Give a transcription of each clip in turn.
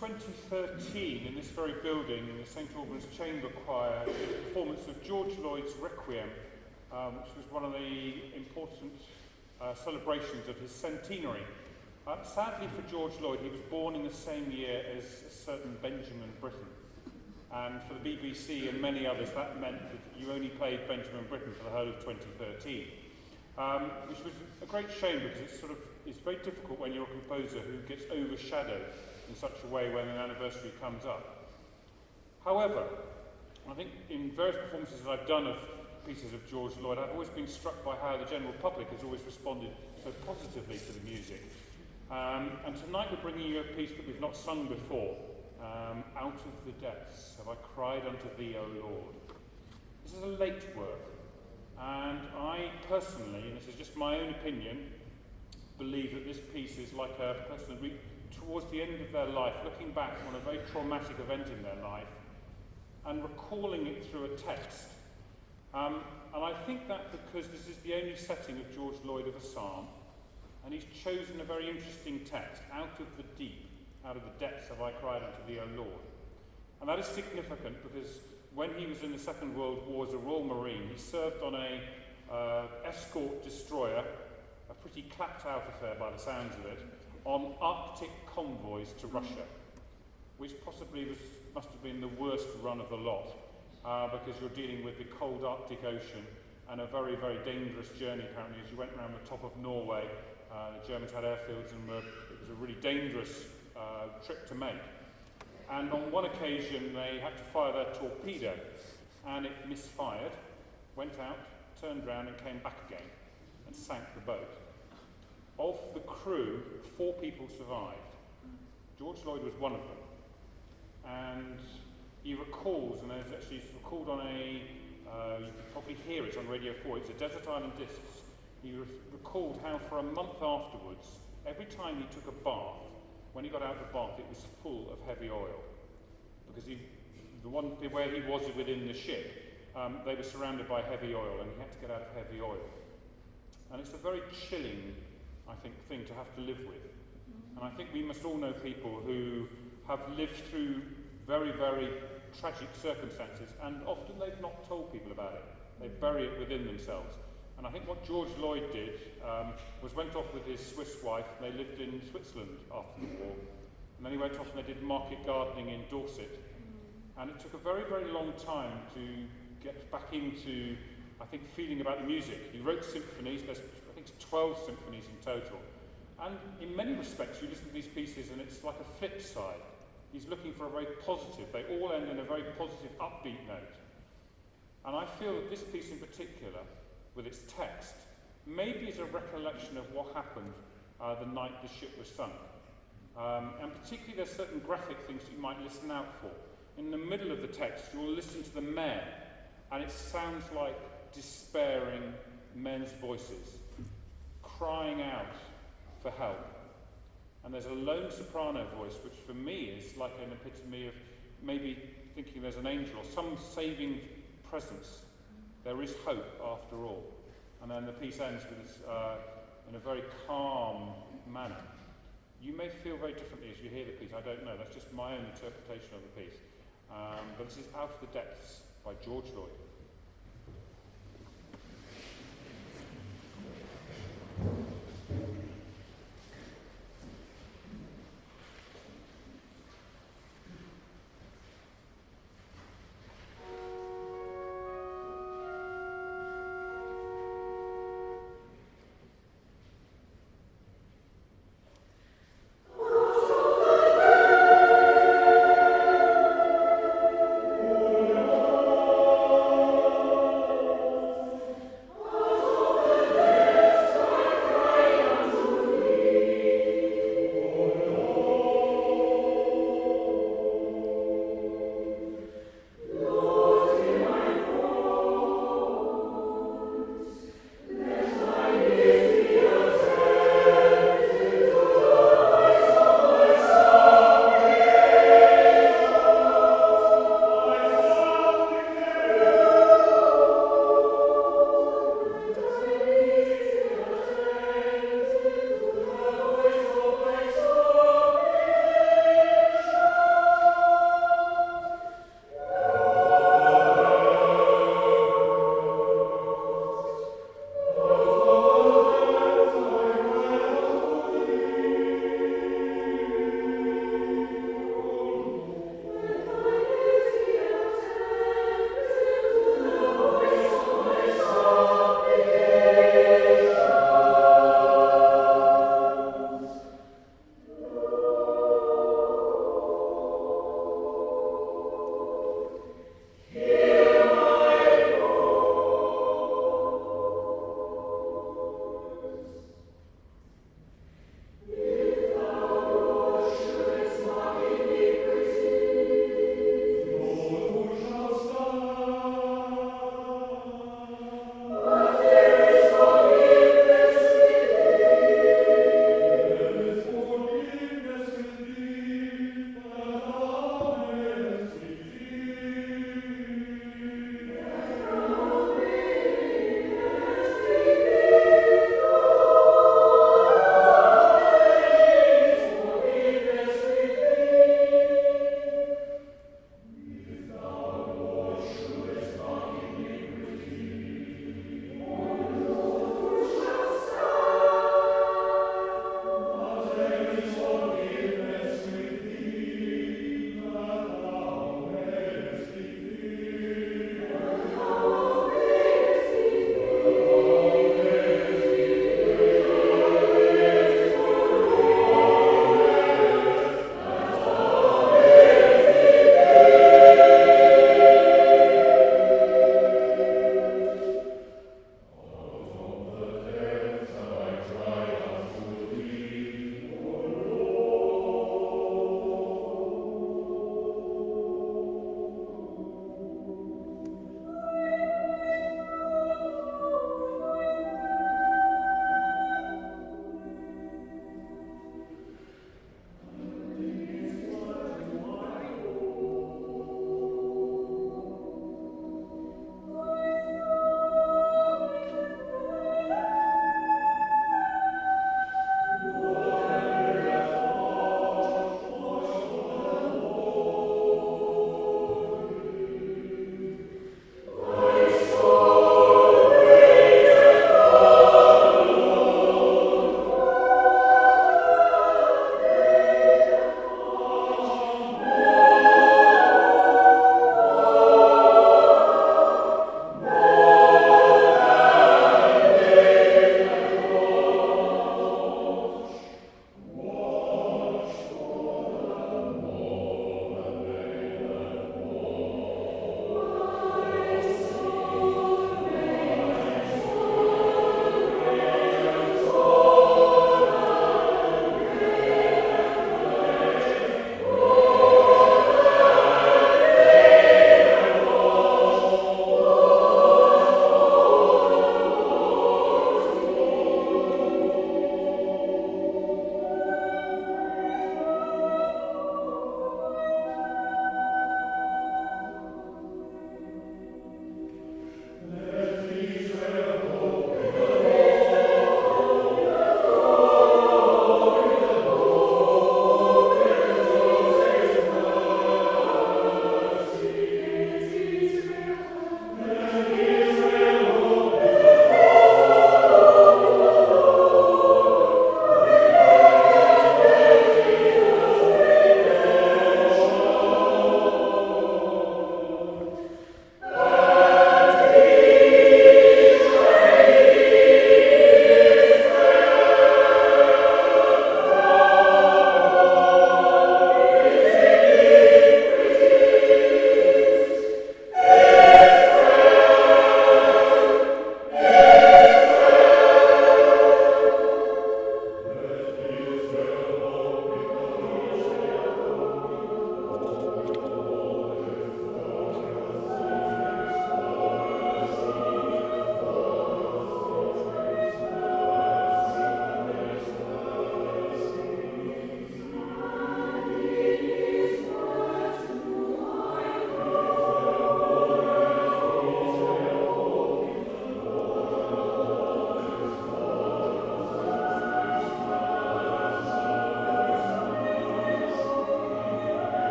2013, in this very building, the St Albans Chamber Choir did a performance of George Lloyd's Requiem, which was one of the important celebrations of his centenary. Sadly for George Lloyd, he was born in the same year as a certain Benjamin Britten. And for the BBC and many others, that meant that you only played Benjamin Britten for the whole of 2013. Which was a great shame because it's very difficult when you're a composer who gets overshadowed in such a way when an anniversary comes up. However, I think in various performances that I've done of pieces of George Lloyd, I've always been struck by how the general public has always responded so positively to the music. And tonight we're bringing you a piece that we've not sung before, Out of the Depths Have I Cried Unto Thee, O Lord. This is a late work, and I personally, and this is just my own opinion, believe that this piece is like a person towards the end of their life, looking back on a very traumatic event in their life and recalling it through a text. And I think that because this is the only setting of George Lloyd of a psalm, and he's chosen a very interesting text, out of the deep, out of the depths have I cried unto thee, O Lord. And that is significant because when he was in the Second World War as a Royal Marine, he served on a escort destroyer, a pretty clapped out affair by the sounds of it, on Arctic convoys to Russia, which possibly must have been the worst run of the lot, because you're dealing with the cold Arctic Ocean and a very, very dangerous journey apparently as you went around the top of Norway. The Germans had airfields and it was a really dangerous trip to make. And on one occasion they had to fire their torpedo and it misfired, went out, turned round and came back again and sank the boat. Of the crew, 4 people survived. George Lloyd was one of them. And he recalls, and it's recalled on you could probably hear it on Radio 4, it's a Desert Island Discs. He recalled how for a month afterwards, every time he took a bath, when he got out of the bath, it was full of heavy oil. Because where he was within the ship, they were surrounded by heavy oil, and he had to get out of heavy oil. And it's a very chilling, I think, thing to have to live with. And I think we must all know people who have lived through very, very tragic circumstances, and often they've not told people about it. They bury it within themselves. And I think what George Lloyd did was went off with his Swiss wife. They lived in Switzerland after the war. And then he went off and they did market gardening in Dorset. And it took a very, very long time to get back into, I think, feeling about the music. He wrote symphonies. There's, I think, 12 symphonies in total. And in many respects, you listen to these pieces and it's like a flip side. He's looking for a very positive, they all end in a very positive, upbeat note. And I feel that this piece in particular, with its text, maybe is a recollection of what happened the night the ship was sunk. And particularly there's certain graphic things that you might listen out for. In the middle of the text, you'll listen to the men, and it sounds like despairing men's voices, crying out for help. And there's a lone soprano voice, which for me is like an epitome of maybe thinking there's an angel or some saving presence. There is hope after all. And then the piece ends with this, in a very calm manner. You may feel very differently as you hear the piece, I don't know, that's just my own interpretation of the piece. But this is Out of the Depths by George Lloyd. Oh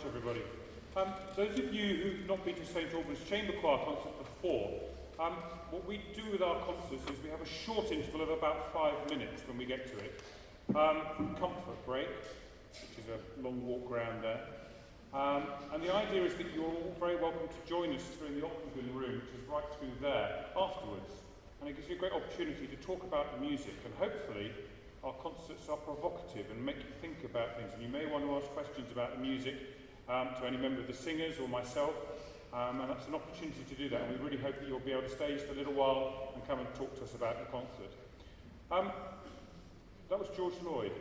everybody. Those of you who've not been to St Albans Chamber Choir concert before, what we do with our concerts is we have a short interval of about 5 minutes when we get to it. Comfort break, which is a long walk around there. And the idea is that you're all very welcome to join us through in the Octagon room, which is right through there, afterwards. And it gives you a great opportunity to talk about the music, and hopefully our concerts are provocative and make you think about things. And you may want to ask questions about the music to any member of the singers or myself, and that's an opportunity to do that. And we really hope that you'll be able to stay for a little while and come and talk to us about the concert. That was George Lloyd.